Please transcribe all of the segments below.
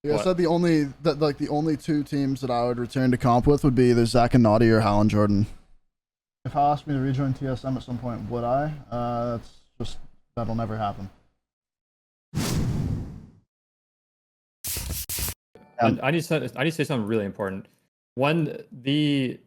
Yeah, I What? said the only two teams that I would return to comp with would be either Zach and Naughty or Hal and Jordan. If Hal asked me to rejoin TSM at some point, would I? That'll never happen. I need to say something really important. When we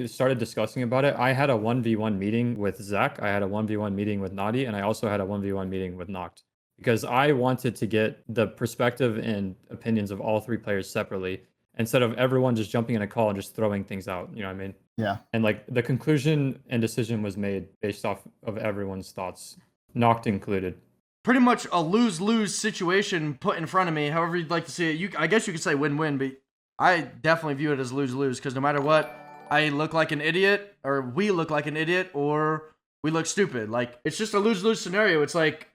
started discussing about it, I had a 1v1 meeting with Zach, I had a 1v1 meeting with Nadi, and I also had a 1v1 meeting with Noct. Because I wanted to get the perspective and opinions of all three players separately, instead of everyone just jumping in a call and just throwing things out. You know what I mean? Yeah. And like the conclusion and decision was made based off of everyone's thoughts, Noct included. Pretty much a lose-lose situation put in front of me, however you'd like to see it. I guess you could say win-win, but I definitely view it as lose-lose, because no matter what, I look like an idiot, or we look like an idiot, or we look stupid. Like, it's just a lose-lose scenario. It's like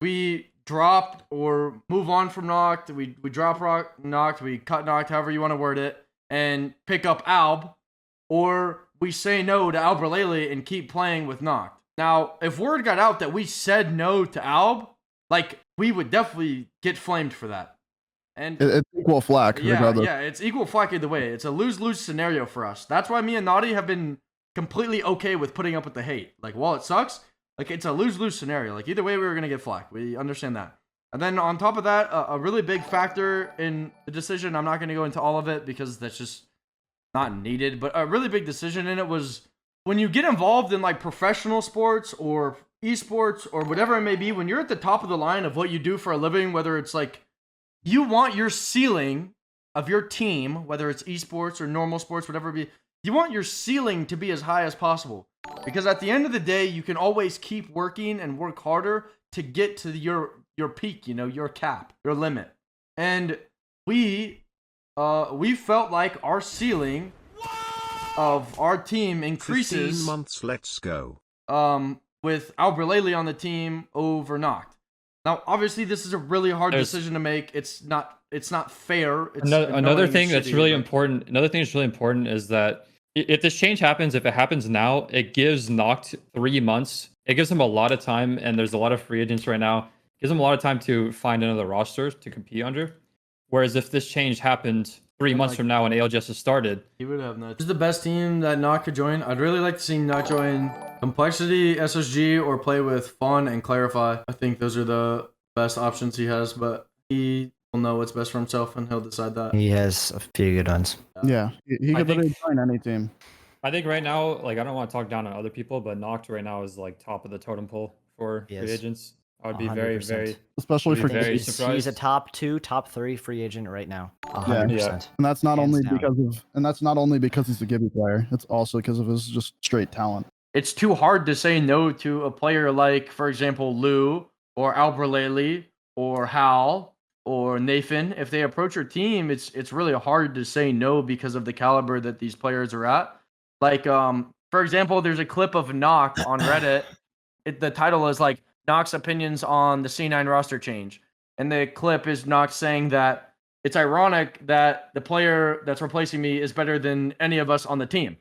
we drop or move on from Noct, we drop Noct, we cut Noct, however you want to word it, and pick up Alb, or we say no to Albralelie and keep playing with Noct. Now, if word got out that we said no to Alb, like, we would definitely get flamed for that. And it's equal flack. Yeah, it's equal flack either way. It's a lose-lose scenario for us. That's why me and Naughty have been completely okay with putting up with the hate. Like, while it sucks, like, it's a lose-lose scenario. Like, either way, we were going to get flack. We understand that. And then on top of that, a really big factor in the decision, I'm not going to go into all of it because that's just not needed, but a really big decision in it was when you get involved in like professional sports or esports or whatever it may be, when you're at the top of the line of what you do for a living, whether it's like you want your ceiling of your team, whether it's esports or normal sports, whatever it be, you want your ceiling to be as high as possible. Because at the end of the day, you can always keep working and work harder to get to your peak, you know, your cap, your limit. And we felt like our ceiling of our team increases 15 months, let's go. With Albralelie on the team over Noct. Now, obviously, this is a really hard decision to make. It's not fair. It's another thing that's really important. Another thing that's really important is that if this change happens, if it happens now, it gives Noct 3 months. It gives them a lot of time, and there's a lot of free agents right now. It gives them a lot of time to find another roster to compete under. Whereas if this change happened 3 months from now when ALGS has started, he would have nuts. This is the best team that Noct could join. I'd really like to see Noct join Complexity, SSG, or play with Fawn and Clarify. I think those are the best options he has, but he will know what's best for himself and he'll decide that. He has a few good ones. Yeah, he could literally join any team. I think right now, like, I don't want to talk down on other people, but Noct right now is like top of the totem pole for free agents. I would be 100%. very, especially for very he's surprised. a top 2, top 3 free agent right now. 100%. Yeah. And that's not only because he's a Gibby player. It's also because of his just straight talent. It's too hard to say no to a player like, for example, Lou or Albralelie or Hal or Nathan. If they approach your team, it's really hard to say no because of the caliber that these players are at. Like, for example, there's a clip of Noct on Reddit. The title is like Noct's opinions on the C9 roster change. And the clip is Noct saying that it's ironic that the player that's replacing me is better than any of us on the team.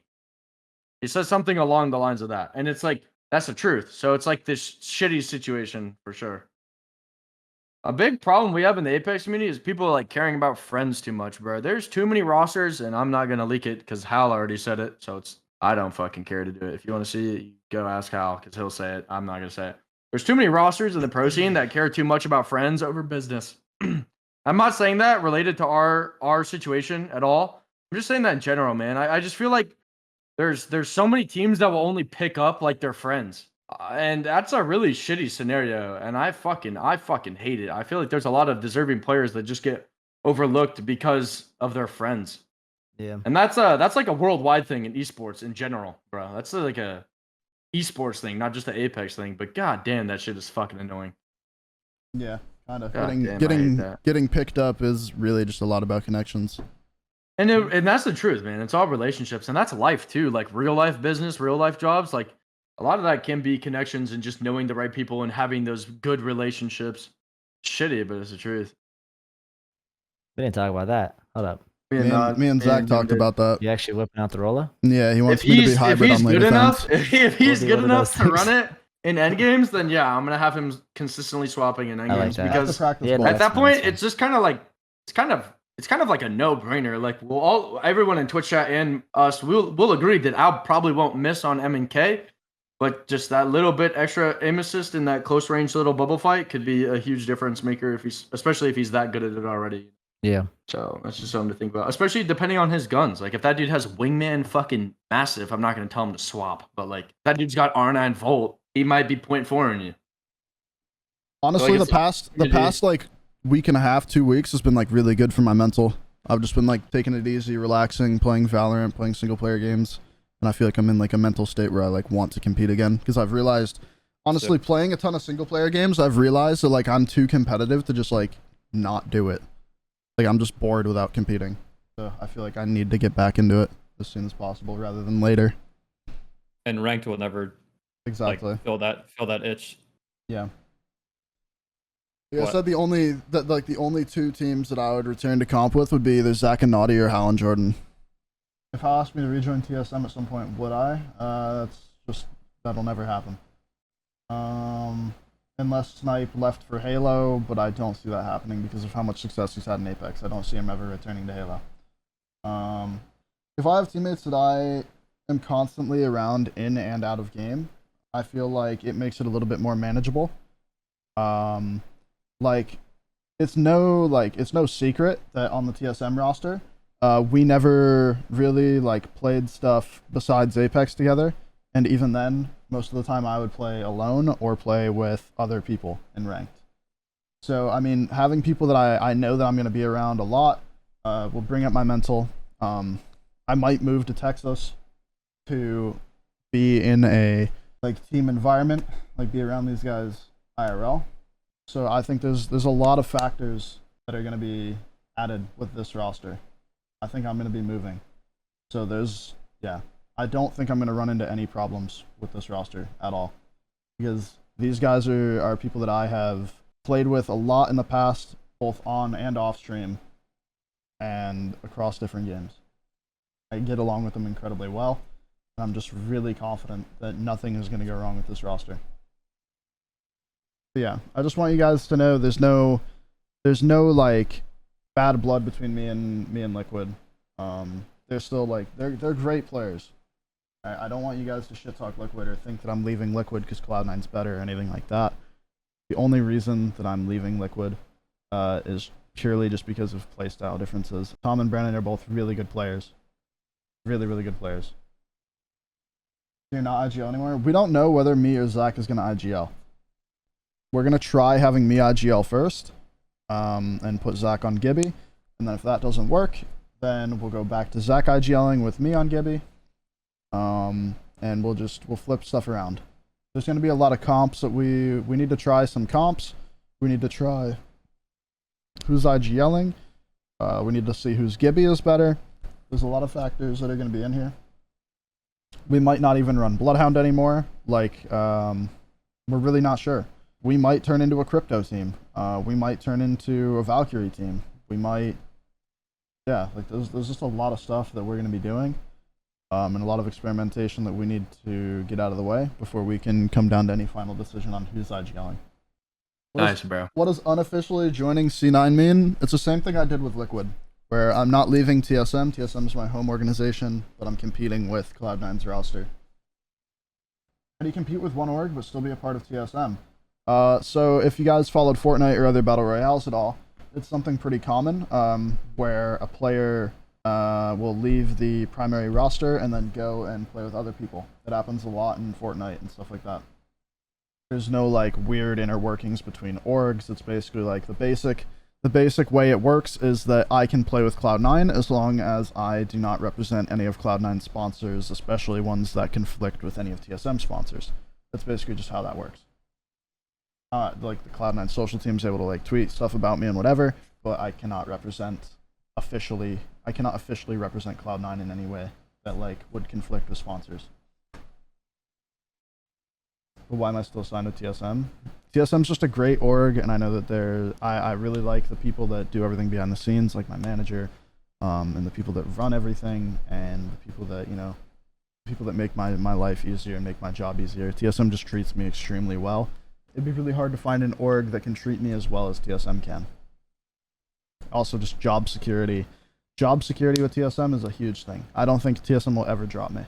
He says something along the lines of that. And it's like, that's the truth. So it's like this shitty situation for sure. A big problem we have in the Apex community is people like caring about friends too much, bro. There's too many rosters, and I'm not going to leak it because Hal already said it. So I don't fucking care to do it. If you want to see it, you go ask Hal because he'll say it. I'm not going to say it. There's too many rosters in the pro scene that care too much about friends over business. I'm not saying that related to our situation at all. I'm just saying that in general, man. I just feel like there's so many teams that will only pick up like their friends. And that's a really shitty scenario. And I fucking hate it. I feel like there's a lot of deserving players that just get overlooked because of their friends. Yeah. And that's like a worldwide thing in esports in general, bro. That's like a esports thing, not just the Apex thing, but god damn, that shit is fucking annoying. Yeah, kind of. Getting picked up is really just a lot about connections. And that's the truth, man. It's all relationships, and that's life too. Like real life business, real life jobs. Like a lot of that can be connections and just knowing the right people and having those good relationships. Shitty, but it's the truth. We didn't talk about that. Hold up. Me and Zach talked about that. You actually whipping out the roller? Yeah, he wants me to be hybrid on later times. If he's good enough to run it in endgames, then yeah, I'm gonna have him consistently swapping in endgames because at at that point, it's just kind of like it's kind of like a no-brainer. Like everyone in Twitch chat and us we'll agree that Al probably won't miss on M&K, but just that little bit extra aim assist in that close range little bubble fight could be a huge difference maker especially if he's that good at it already. Yeah. So that's just something to think about, especially depending on his guns. Like if that dude has wingman fucking massive, I'm not gonna tell him to swap, but like that dude's got R9 Volt, he might be 0.4 in you. Honestly, So the past like week and a half, 2 weeks has been like really good for my mental. I've just been like taking it easy, relaxing, playing Valorant, playing single player games, and I feel like I'm in like a mental state where I like want to compete again, because I've realized, honestly, playing a ton of single player games, I've realized that like I'm too competitive to just like not do it. Like I'm just bored without competing. So I feel like I need to get back into it as soon as possible rather than later. And ranked will never Exactly like, fill that itch. Yeah. Like I said, the only two teams that I would return to comp with would be either Zack-A-Naughty or Hal and Jordan. If I asked me to rejoin TSM at some point, would I? That'll never happen. Unless Snipe left for Halo, but I don't see that happening because of how much success he's had in Apex. I don't see him ever returning to Halo. If I have teammates that I am constantly around in and out of game, I feel like it makes it a little bit more manageable. Like it's no secret that on the TSM roster, we never really like played stuff besides Apex together, and even then, most of the time I would play alone or play with other people in ranked. So I mean, having people that I know that I'm going to be around a lot will bring up my mental. I might move to Texas to be in a like team environment, like be around these guys IRL. So I think there's a lot of factors that are going to be added with this roster. I think I'm going to be moving. So I don't think I'm going to run into any problems with this roster at all, because these guys are people that I have played with a lot in the past, both on and off stream and across different games. I get along with them incredibly well, and I'm just really confident that nothing is going to go wrong with this roster. But yeah, I just want you guys to know there's no like bad blood between me and Liquid. They're still like they're great players. I don't want you guys to shit talk Liquid or think that I'm leaving Liquid because Cloud9's better or anything like that. The only reason that I'm leaving Liquid is purely just because of playstyle differences. Tom and Brandon are both really good players. Really, really good players. You're not IGL anymore? We don't know whether me or Zach is going to IGL. We're going to try having me IGL first, and put Zach on Gibby. And then if that doesn't work, then we'll go back to Zach IGLing with me on Gibby. And we'll flip stuff around. There's going to be a lot of comps that we need to try some comps. We need to try who's IGLing. We need to see whose Gibby is better. There's a lot of factors that are going to be in here. We might not even run Bloodhound anymore. Like, we're really not sure. We might turn into a crypto team. We might turn into a Valkyrie team. We might, like there's just a lot of stuff that we're going to be doing, and a lot of experimentation that we need to get out of the way before we can come down to any final decision on who's IGLing. Bro. What does unofficially joining C9 mean? It's the same thing I did with Liquid, where I'm not leaving TSM. TSM is my home organization, but I'm competing with Cloud9's roster. How do you compete with one org but still be a part of TSM? So if you guys followed Fortnite or other battle royales at all, it's something pretty common, where a player will leave the primary roster and then go and play with other people. It happens a lot in Fortnite and stuff like that. There's no like weird inner workings between orgs. It's basically like the basic way it works is that I can play with Cloud9 as long as I do not represent any of Cloud9's sponsors, especially ones that conflict with any of TSM sponsors. That's basically just how that works. Like the Cloud9 social team is able to like tweet stuff about me and whatever, but I cannot officially represent Cloud9 in any way that like would conflict with sponsors. But why am I still signed to TSM? TSM's just a great org, and I know that I really like the people that do everything behind the scenes, like my manager, and the people that run everything, and the people that make my life easier and make my job easier. TSM just treats me extremely well. It'd be really hard to find an org that can treat me as well as TSM can. also just job security. Job security with TSM is a huge thing. I don't think TSM will ever drop me.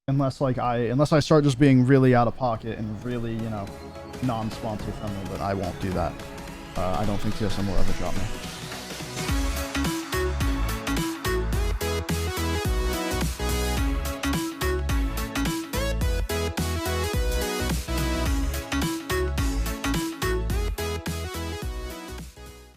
Unless I start just being really out of pocket and really, non-sponsor friendly, but I won't do that. I don't think TSM will ever drop me.